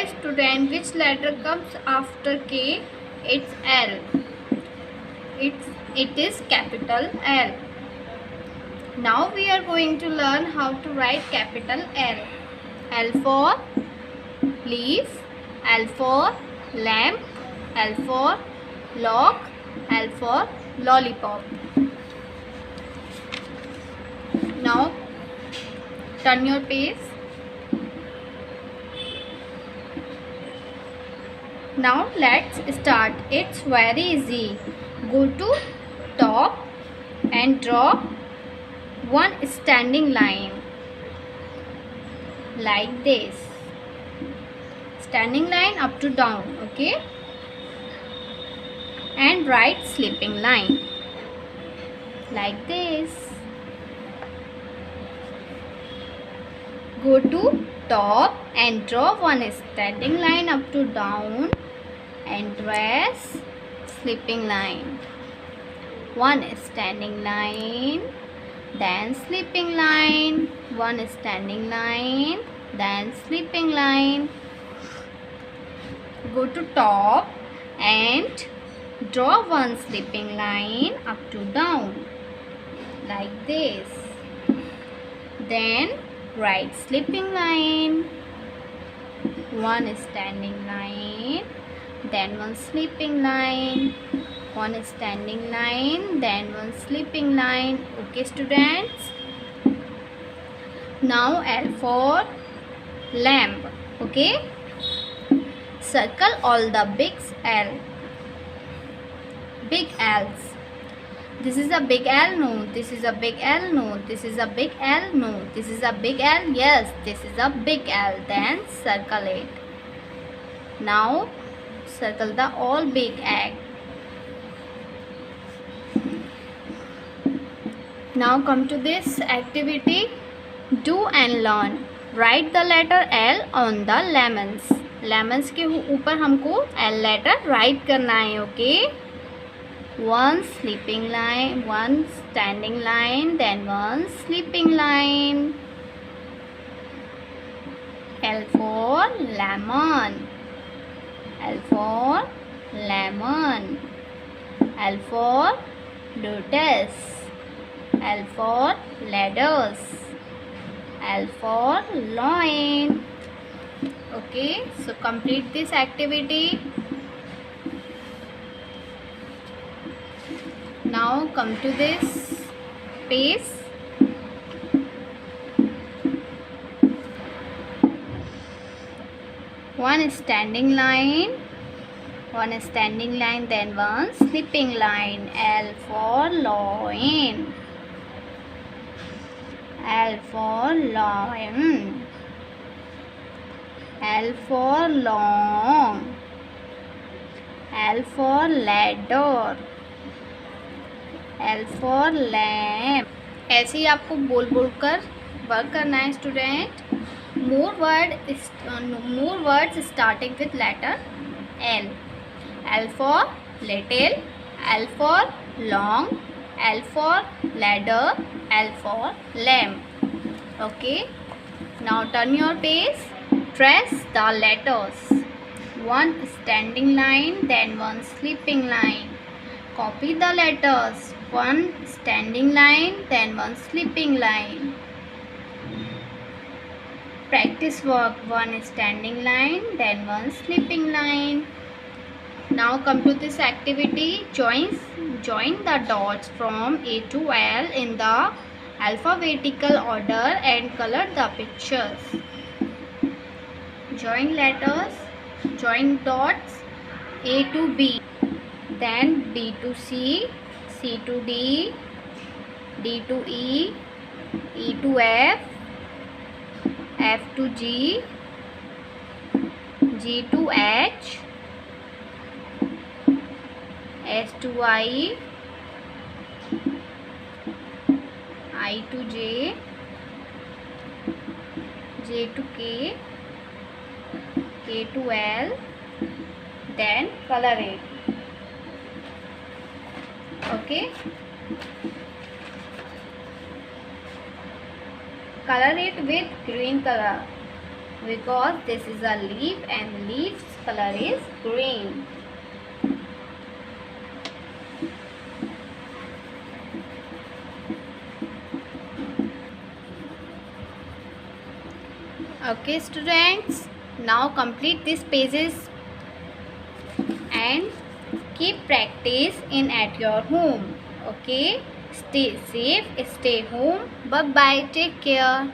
student, which letter comes after K? It's L. It is capital L. Now we are going to learn how to write capital L. L for leaf, L for lamp, L for lock, L for lollipop. Now turn your page. Now let's start. It's very easy. Go to top and draw one standing line like this. Standing line up to down, okay? And write sleeping line like this. Go to top and draw one standing line up to down and trace sleeping line. One standing line, then sleeping line, one standing line, then sleeping line. Go to top and draw one sleeping line up to down like this. Then write sleeping line, one standing line, then one sleeping line, one standing line, then one sleeping line. Okay students. Now L for lamp. Okay, circle all the big L. Big L's. This is a big L, no. This is a big L, no. This is a big L, no. This is a big L, yes. This is a big L. Then circle it. Now circle the all big egg. Now come to this activity. Do and learn. Write the letter L on the lemons. Lemons के ऊपर हमको L letter write करना है, okay? One sleeping line, one standing line, then one sleeping line. L for lemon. L for lemon. L for lotus. L for ladders. L for lion. Okay, so complete this activity. Now come to this page. One standing line, then one sleeping line. L for lion. L for lion. L for long. L for ladder. L for lamp. ऐसे ही आपको बोल बोल कर work करना है student. More words starting with letter L. L for little, L for long, L for ladder, L for lamp. Okay. Now turn your page. Trace the letters. One standing line, then one sleeping line. Copy the letters. One standing line, then one sleeping line. Practice work. One standing line, then one sleeping line. Now come to this activity. Join the dots from A to L in the alphabetical order and color the pictures. Join letters. Join dots. A to B, then B to C, C to D, D to E, E to F, F to G, G to H, S to I, I to J, J to K, K to L, then color it. Okay, color it with green color. because this is a leaf and leaf's color is green. Okay students, now complete these pages and keep practice in at your home. Okay, stay safe, stay home. Bye bye, take care.